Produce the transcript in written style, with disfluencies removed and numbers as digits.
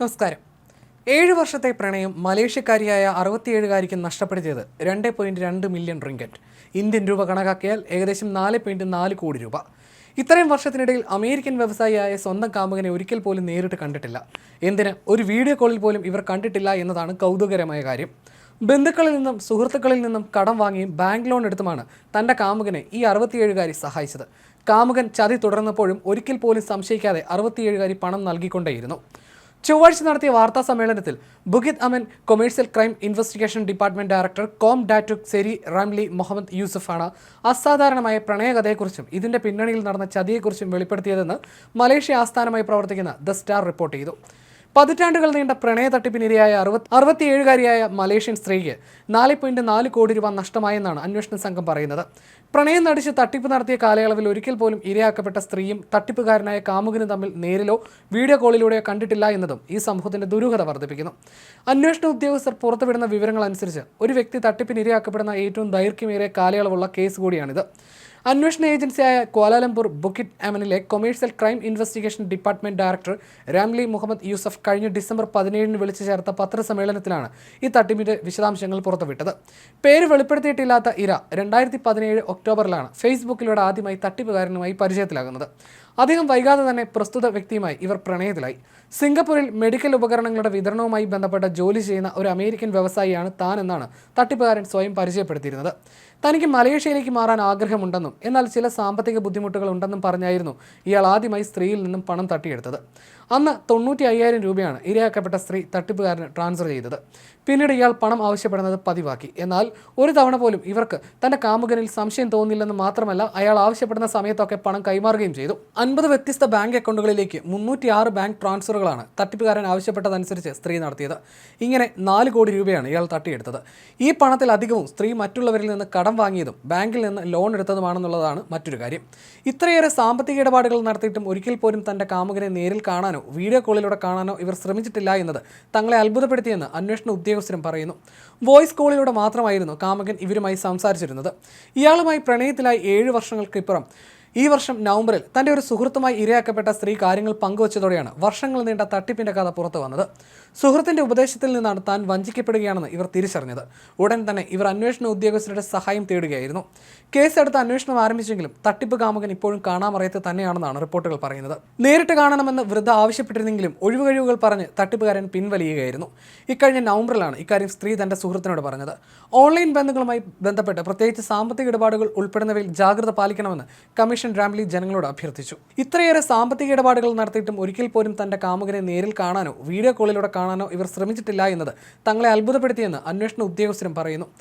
നമസ്കാരം. 7 വർഷത്തെ പ്രണയം മലേഷ്യക്കാരിയായ 67കാരിക്ക് നഷ്ടപ്പെടുത്തിയത് 2.2 മില്യൺ റിംഗറ്റ്. ഇന്ത്യൻ രൂപ കണക്കാക്കിയാൽ ഏകദേശം 4.4 കോടി രൂപ. ഇത്രയും വർഷത്തിനിടയിൽ അമേരിക്കൻ വ്യവസായിയായ സ്വന്തം കാമുകനെ ഒരിക്കൽ പോലും നേരിട്ട് കണ്ടിട്ടില്ല. എന്തിന്, ഒരു വീഡിയോ കോളിൽ പോലും ഇവർ കണ്ടിട്ടില്ല എന്നതാണ് കൗതുകകരമായ കാര്യം. ബന്ധുക്കളിൽ നിന്നും സുഹൃത്തുക്കളിൽ നിന്നും കടം വാങ്ങിയും ബാങ്ക് ലോൺ എടുത്തുമാണ് തൻ്റെ കാമുകനെ ഈ 67കാരി സഹായിച്ചത്. കാമുകൻ ചതി തുടർന്നപ്പോഴും ഒരിക്കൽ പോലും സംശയിക്കാതെ 67കാരി പണം നൽകിക്കൊണ്ടേയിരുന്നു. ചൊവ്വാഴ്ച നടത്തിയ വാർത്താ സമ്മേളനത്തിൽ Bukit Aman commercial crime investigation department director Kom Datuk Seri Ramli Muhammad യൂസഫാണ് അസാധാരണമായ പ്രണയകഥയെക്കുറിച്ചും ഇതിന്റെ പിന്നണിയിൽ നടന്ന ചതിയെക്കുറിച്ചും വെളിപ്പെടുത്തിയതെന്ന് മലേഷ്യ ആസ്ഥാനമായി പ്രവർത്തിക്കുന്ന ദ സ്റ്റാർ റിപ്പോർട്ട് ചെയ്തു. പതിറ്റാണ്ടുകൾ നീണ്ട പ്രണയ തട്ടിപ്പിനിരയായ 67കാരിയായ മലേഷ്യൻ സ്ത്രീക്ക് 4.4 കോടി രൂപ നഷ്ടമായെന്നാണ് അന്വേഷണ സംഘം പറയുന്നത്. പ്രണയം നടിച്ച് തട്ടിപ്പ് നടത്തിയ കാലയളവിൽ ഒരിക്കൽ പോലും ഇരയാക്കപ്പെട്ട സ്ത്രീയും തട്ടിപ്പുകാരനായ കാമുകനും തമ്മിൽ നേരിലോ വീഡിയോ കോളിലൂടെയോ കണ്ടിട്ടില്ല എന്നതും ഈ സംഭവത്തിന്റെ ദുരൂഹത വർദ്ധിപ്പിക്കുന്നു. അന്വേഷണ ഉദ്യോഗസ്ഥർ പുറത്തുവിടുന്ന വിവരങ്ങൾ അനുസരിച്ച് ഒരു വ്യക്തി തട്ടിപ്പിന് ഇരയാക്കപ്പെടുന്ന ഏറ്റവും ദൈർഘ്യമേറിയ കാലയളവുള്ള കേസ് കൂടിയാണിത്. അന്വേഷണ ഏജൻസിയായ ക്വാലാലംപൂർ ബുക്കിറ്റ് അമനിലെ commercial crime investigation department director Ramli Mohamed Yusoff കഴിഞ്ഞ ഡിസംബർ 17 വിളിച്ചു ചേർത്ത പത്രസമ്മേളനത്തിലാണ് ഈ തട്ടിപ്പിന്റെ വിശദാംശങ്ങൾ പുറത്തുവിട്ടത്. പേര് വെളിപ്പെടുത്തിയിട്ടില്ലാത്ത ഇര 2017 ഒക്ടോബറിലാണ് ഫേസ്ബുക്കിലൂടെ ആദ്യമായി തട്ടിപ്പുകാരനുമായി പരിചയത്തിലാകുന്നത്. അധികം വൈകാതെ തന്നെ പ്രസ്തുത വ്യക്തിയുമായി ഇവർ പ്രണയത്തിലായി. സിംഗപ്പൂരിൽ മെഡിക്കൽ ഉപകരണങ്ങളുടെ വിതരണവുമായി ബന്ധപ്പെട്ട ജോലി ചെയ്യുന്ന ഒരു അമേരിക്കൻ വ്യവസായിയാണ് താൻ എന്നാണ് തട്ടിപ്പുകാരൻ സ്വയം പരിചയപ്പെടുത്തിയിരുന്നത്. തനിക്ക് മലേഷ്യയിലേക്ക് മാറാൻ ആഗ്രഹമുണ്ടെന്നും എന്നാൽ ചില സാമ്പത്തിക ബുദ്ധിമുട്ടുകൾ ഉണ്ടെന്നും പറഞ്ഞായിരുന്നു ഇയാൾ ആദ്യമായി സ്ത്രീയിൽ നിന്നും പണം തട്ടിയെടുത്തത്. അന്ന് 95,000 രൂപയാണ് ഇരയാക്കപ്പെട്ട സ്ത്രീ തട്ടിപ്പുകാരന് ട്രാൻസ്ഫർ ചെയ്തത്. പിന്നീട് ഇയാൾ പണം ആവശ്യപ്പെടുന്നത് പതിവാക്കി. എന്നാൽ ഒരു തവണ പോലും ഇവർക്ക് തന്റെ കാമുകനിൽ സംശയം തോന്നില്ലെന്ന് മാത്രമല്ല, അയാൾ ആവശ്യപ്പെടുന്ന സമയത്തൊക്കെ പണം കൈമാറുകയും ചെയ്തു. 50 വ്യത്യസ്ത ബാങ്ക് അക്കൗണ്ടുകളിലേക്ക് 306 ബാങ്ക് ട്രാൻസ്ഫറുകളാണ് തട്ടിപ്പുകാരൻ ആവശ്യപ്പെട്ടതനുസരിച്ച് സ്ത്രീ നടത്തിയത്. ഇങ്ങനെ 4 കോടി രൂപയാണ് ഇയാൾ തട്ടിയെടുത്തത്. ഈ പണത്തിൽ അധികവും സ്ത്രീ മറ്റുള്ളവരിൽ നിന്ന് കടം വാങ്ങിയതും ബാങ്കിൽ നിന്ന് ലോൺ എടുത്തതുമാണെന്നുള്ളതാണ് മറ്റൊരു കാര്യം. ഇത്രയേറെ സാമ്പത്തിക ഇടപാടുകൾ നടത്തിയിട്ടും ഒരിക്കൽ പോലും തന്റെ കാമുകനെ നേരിൽ കാണാനോ വീഡിയോ കോളിലൂടെ കാണാനോ ഇവർ ശ്രമിച്ചിട്ടില്ല എന്നത് തങ്ങളെ അത്ഭുതപ്പെടുത്തിയെന്ന് അന്വേഷണ ഉദ്യോഗസ്ഥരും പറയുന്നു. വോയിസ് കോളിലൂടെ മാത്രമായിരുന്നു കാമുകൻ ഇവരുമായി സംസാരിച്ചിരുന്നത്. ഇയാളുമായി പ്രണയത്തിലായി 7 വർഷങ്ങൾക്കിപ്പുറം ഈ വർഷം നവംബറിൽ തൻ്റെ ഒരു സുഹൃത്തുമായി ഇരയാക്കപ്പെട്ട സ്ത്രീ കാര്യങ്ങൾ പങ്കുവച്ചതോടെയാണ് വർഷങ്ങൾ നീണ്ട തട്ടിപ്പിന്റെ കഥ പുറത്തു വന്നത്. സുഹൃത്തിന്റെ ഉപദേശത്തിൽ നിന്നാണ് താൻ വഞ്ചിക്കപ്പെടുകയാണെന്ന് ഇവർ തിരിച്ചറിഞ്ഞത്. ഉടൻ തന്നെ ഇവർ അന്വേഷണ ഉദ്യോഗസ്ഥരുടെ സഹായം തേടുകയായിരുന്നു. കേസെടുത്ത് അന്വേഷണം ആരംഭിച്ചെങ്കിലും തട്ടിപ്പ് കാമുകൻ ഇപ്പോഴും കാണാമറയത്ത് തന്നെയാണെന്നാണ് റിപ്പോർട്ടുകൾ പറയുന്നത്. നേരിട്ട് കാണണമെന്ന് വൃദ്ധ ആവശ്യപ്പെട്ടിരുന്നെങ്കിലും ഒഴിവുകഴിവുകൾ പറഞ്ഞ് തട്ടിപ്പുകാരൻ പിൻവലിയുകയായിരുന്നു. ഇക്കഴിഞ്ഞ നവംബറിലാണ് ഇക്കാര്യം സ്ത്രീ തന്റെ സുഹൃത്തിനോട് പറഞ്ഞത്. ഓൺലൈൻ ബന്ധങ്ങളുമായി ബന്ധപ്പെട്ട് പ്രത്യേകിച്ച് സാമ്പത്തിക ഇടപാടുകൾ ഉൾപ്പെടുന്നവയിൽ ജാഗ്രത പാലിക്കണമെന്ന് കമ്മീഷൻ റാംലി ജനങ്ങളോട് അഭ്യർത്ഥിച്ചു. ഇത്രയേറെ സാമ്പത്തിക ഇടപാടുകൾ നടത്തിയിട്ടും ഒരിക്കൽ പോലും തന്റെ കാമുകനെ നേരിൽ കാണാനോ വീഡിയോ കോളിലൂടെ കാണാനോ ഇവർ ശ്രമിച്ചിട്ടില്ല എന്നത് തങ്ങളെ അത്ഭുതപ്പെടുത്തിയെന്ന് അന്വേഷണ ഉദ്യോഗസ്ഥരും പറയുന്നു.